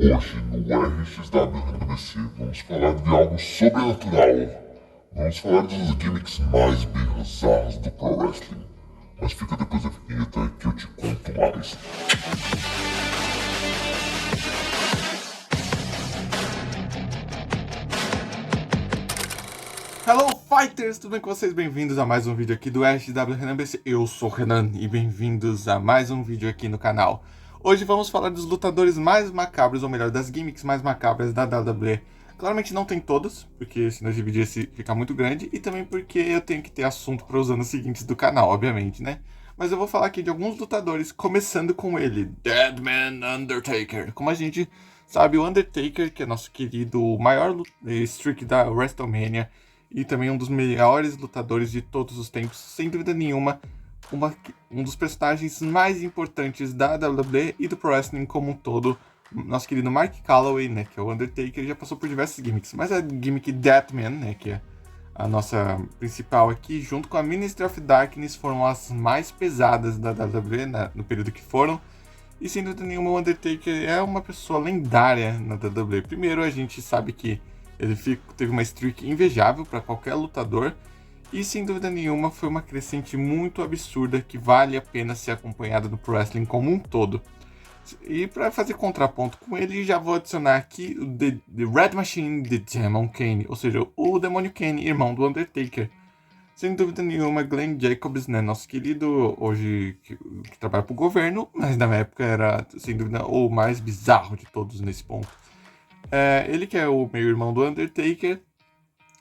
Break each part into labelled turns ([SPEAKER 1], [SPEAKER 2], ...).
[SPEAKER 1] Hoje no RXW-NBC vamos falar de algo sobrenatural. Vamos falar dos gimmicks mais bizarros do Pro Wrestling. Mas fica depois da vinheta que eu te conto mais.
[SPEAKER 2] Hello Fighters, tudo bem com vocês? Bem-vindos a mais um vídeo aqui do RXW-NBC. Eu sou o Renan e bem-vindos a mais um vídeo aqui no canal. Hoje vamos falar dos lutadores mais macabros, ou melhor, das gimmicks mais macabras da WWE. Claramente não tem todos, porque senão dividir esse fica muito grande, e também porque eu tenho que ter assunto para os anos seguintes do canal, obviamente, né? Mas eu vou falar aqui de alguns lutadores, começando com ele, Deadman Undertaker. Como a gente sabe, o Undertaker, que é nosso querido maior streak da WrestleMania, e também um dos melhores lutadores de todos os tempos, sem dúvida nenhuma, um dos personagens mais importantes da WWE e do Pro Wrestling como um todo. Nosso querido Mark Calaway, né, que é o Undertaker, já passou por diversas gimmicks, mas a gimmick Deathman, né, que é a nossa principal aqui, junto com a Ministry of Darkness, foram as mais pesadas da WWE no período que foram. E sem dúvida nenhuma, o Undertaker é uma pessoa lendária na WWE. Primeiro, a gente sabe que ele teve uma streak invejável para qualquer lutador. E sem dúvida nenhuma, foi uma crescente muito absurda que vale a pena ser acompanhada no Pro Wrestling como um todo. E para fazer contraponto com ele, já vou adicionar aqui o The Red Machine, The Demon Kane, ou seja, o Demônio Kane, irmão do Undertaker. Sem dúvida nenhuma, Glenn Jacobs, né, nosso querido, hoje que trabalha para o governo, mas na época era, sem dúvida, o mais bizarro de todos nesse ponto. Ele que é o meio-irmão do Undertaker,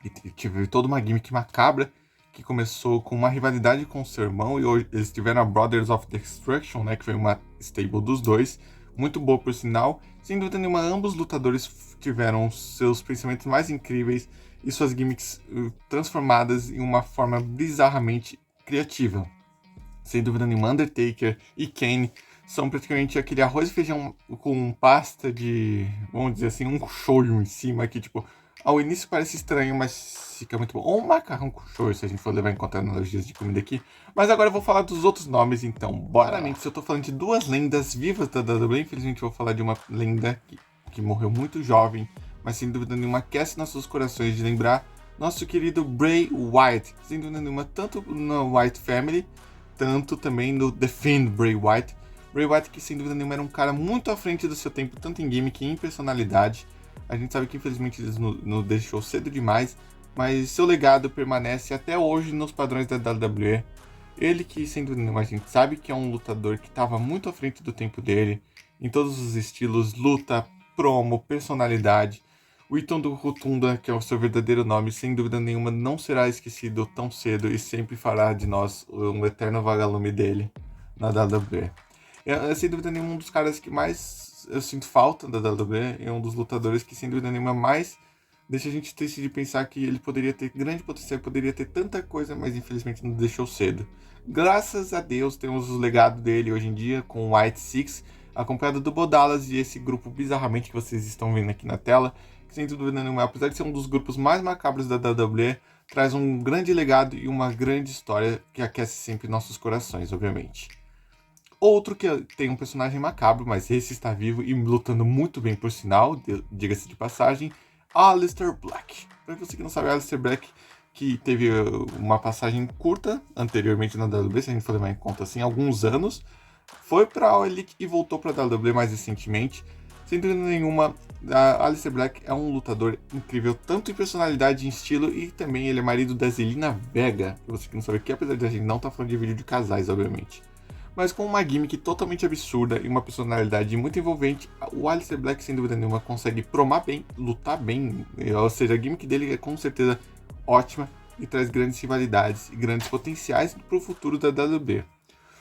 [SPEAKER 2] e teve toda uma gimmick macabra, que começou com uma rivalidade com seu irmão, e hoje eles tiveram a Brothers of Destruction, né, que foi uma stable dos dois, muito boa por sinal. Sem dúvida nenhuma, ambos lutadores tiveram seus pensamentos mais incríveis e suas gimmicks transformadas em uma forma bizarramente criativa. Sem dúvida nenhuma, Undertaker e Kane são praticamente aquele arroz e feijão com pasta de, vamos dizer assim, um shoyu em cima, que tipo, ao início parece estranho, mas fica muito bom. Ou um macarrão com shoyu, se a gente for levar em conta analogias de comida aqui. Mas agora eu vou falar dos outros nomes, então, bora. Claramente, se eu tô falando de duas lendas vivas da WWE, infelizmente eu vou falar de uma lenda que morreu muito jovem, mas sem dúvida nenhuma aquece nossos corações de lembrar nosso querido Bray Wyatt. Sem dúvida nenhuma, tanto no Wyatt Family, tanto também no The Fiend Bray Wyatt. Bray Wyatt, que sem dúvida nenhuma era um cara muito à frente do seu tempo, tanto em gimmick e em personalidade. A gente sabe que infelizmente ele nos deixou cedo demais, mas seu legado permanece até hoje nos padrões da WWE. Ele que, sem dúvida nenhuma, a gente sabe que é um lutador que estava muito à frente do tempo dele, em todos os estilos, luta, promo, personalidade. O Iton do Rotunda, que é o seu verdadeiro nome, sem dúvida nenhuma não será esquecido tão cedo e sempre fará de nós um eterno vagalume dele na WWE. É sem dúvida nenhuma um dos caras que mais eu sinto falta da WWE, é um dos lutadores que sem dúvida nenhuma mais deixa a gente triste de pensar que ele poderia ter grande potencial, poderia ter tanta coisa, mas infelizmente nos deixou cedo. Graças a Deus temos o legado dele hoje em dia com o White Six, acompanhado do Bo Dallas e esse grupo bizarramente que vocês estão vendo aqui na tela, que sem dúvida nenhuma, apesar de ser um dos grupos mais macabros da WWE, traz um grande legado e uma grande história que aquece sempre nossos corações, obviamente. Outro que tem um personagem macabro, mas esse está vivo e lutando muito bem por sinal, diga-se de passagem, Aleister Black. Para você que não sabe, Aleister Black, que teve uma passagem curta anteriormente na WWE, se a gente for levar em conta assim, alguns anos, foi para a Elite e voltou para a WWE mais recentemente. Sem dúvida nenhuma, a Aleister Black é um lutador incrível, tanto em personalidade e em estilo, e também ele é marido da Zelina Vega, que você que não sabe o que, apesar de a gente não estar falando de vídeo de casais, obviamente. Mas com uma gimmick totalmente absurda e uma personalidade muito envolvente, o Aleister Black, sem dúvida nenhuma, consegue promar bem, lutar bem, ou seja, a gimmick dele é com certeza ótima e traz grandes rivalidades e grandes potenciais para o futuro da WWE.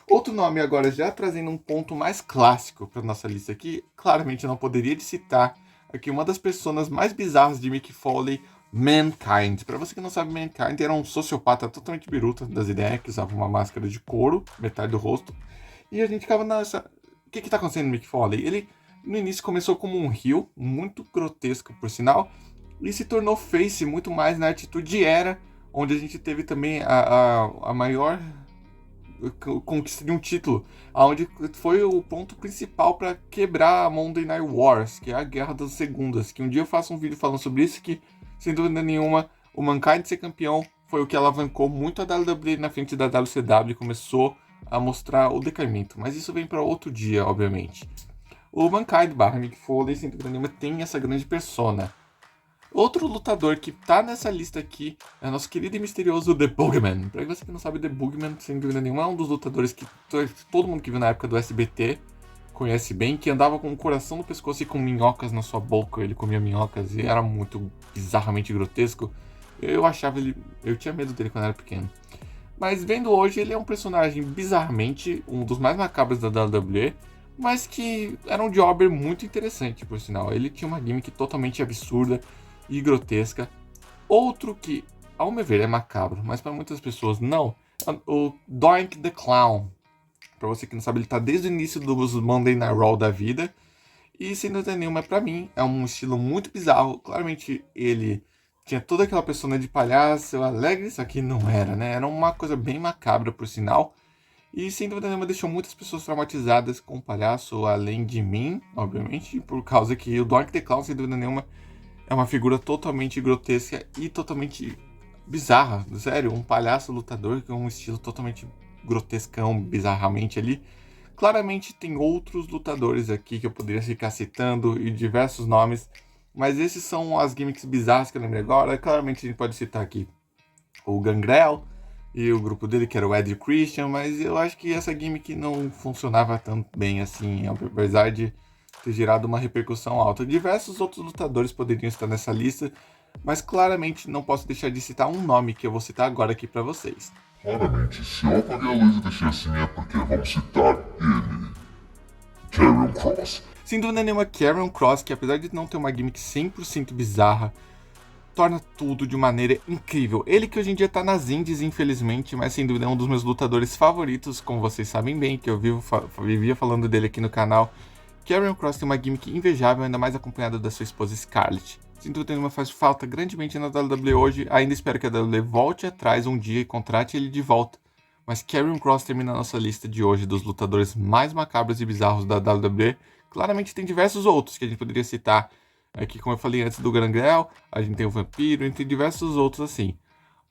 [SPEAKER 2] Outro nome agora, já trazendo um ponto mais clássico para nossa lista aqui, claramente eu não poderia de citar aqui uma das personas mais bizarras de Mick Foley, Mankind. Para você que não sabe, Mankind era um sociopata totalmente biruta das ideias, que usava uma máscara de couro, metade do rosto, e a gente ficava nessa... O que tá acontecendo no Mick Foley? Ele, no início, começou como um heel, muito grotesco, por sinal, e se tornou face muito mais na atitude era, onde a gente teve também a maior conquista de um título, onde foi o ponto principal para quebrar a Monday Night Wars, que é a Guerra das Segundas, que um dia eu faço um vídeo falando sobre isso, que sem dúvida nenhuma o Mankind ser campeão foi o que alavancou muito a WWE na frente da WCW, começou a mostrar o decaimento, mas isso vem para outro dia, obviamente. O Mankind barra Mick Foley, sem dúvida nenhuma, tem essa grande persona. Outro lutador que tá nessa lista aqui é o nosso querido e misterioso The Boogeyman. Pra você que não sabe, The Boogeyman, sem dúvida nenhuma, é um dos lutadores que todo mundo que viu na época do SBT conhece bem, que andava com o coração no pescoço e com minhocas na sua boca. Ele comia minhocas e era muito bizarramente grotesco. Eu tinha medo dele quando era pequeno. Mas vendo hoje, ele é um personagem bizarramente, um dos mais macabros da WWE, mas que era um jobber muito interessante, por sinal. Ele tinha uma gimmick totalmente absurda e grotesca. Outro que, ao meu ver, é macabro, mas para muitas pessoas não, é o Doink the Clown. Para você que não sabe, ele tá desde o início dos Monday Night Raw da vida. E sem dúvida nenhuma, para mim, é um estilo muito bizarro. Claramente ele tinha toda aquela persona de palhaço alegre, isso aqui não era, né? Era uma coisa bem macabra, por sinal. E sem dúvida nenhuma deixou muitas pessoas traumatizadas com o palhaço, além de mim, obviamente, por causa que o Doink the Clown, sem dúvida nenhuma, é uma figura totalmente grotesca e totalmente bizarra. Sério, um palhaço lutador com um estilo totalmente grotescão, bizarramente ali. Claramente tem outros lutadores aqui que eu poderia ficar citando e diversos nomes, mas esses são as gimmicks bizarras que eu lembrei agora. Claramente a gente pode citar aqui o Gangrel e o grupo dele, que era o Ed Christian, mas eu acho que essa gimmick não funcionava tão bem assim, apesar de ter gerado uma repercussão alta. Diversos outros lutadores poderiam estar nessa lista, mas claramente não posso deixar de citar um nome que eu vou citar agora aqui pra vocês.
[SPEAKER 1] Claramente, se eu apaguei a luz e deixei assim é porque vamos citar ele, Karrion Kross.
[SPEAKER 2] Sem dúvida nenhuma, Karrion Kross, que apesar de não ter uma gimmick 100% bizarra, torna tudo de maneira incrível. Ele que hoje em dia tá nas indies, infelizmente, mas sem dúvida é um dos meus lutadores favoritos, como vocês sabem bem, que eu vivia falando dele aqui no canal. Karrion Kross tem uma gimmick invejável, ainda mais acompanhada da sua esposa Scarlett. Sem dúvida nenhuma, faz falta grandemente na WWE hoje. Ainda espero que a WWE volte atrás um dia e contrate ele de volta. Mas Karrion Kross termina a nossa lista de hoje dos lutadores mais macabros e bizarros da WWE. Claramente tem diversos outros que a gente poderia citar. Aqui, como eu falei antes do Gangrel, a gente tem o Vampiro, e tem diversos outros assim.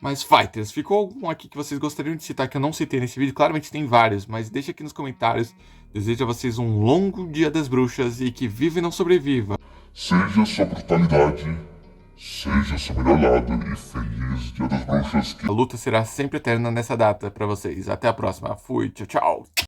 [SPEAKER 2] Mas Fighters, ficou algum aqui que vocês gostariam de citar que eu não citei nesse vídeo? Claramente tem vários, mas deixa aqui nos comentários. Desejo a vocês um longo dia das bruxas e que viva e não sobreviva.
[SPEAKER 1] Seja sua brutalidade, seja seu melhor lado e feliz Dia das Bruxas.
[SPEAKER 2] A luta será sempre eterna nessa data pra vocês. Até a próxima. Fui, tchau, tchau.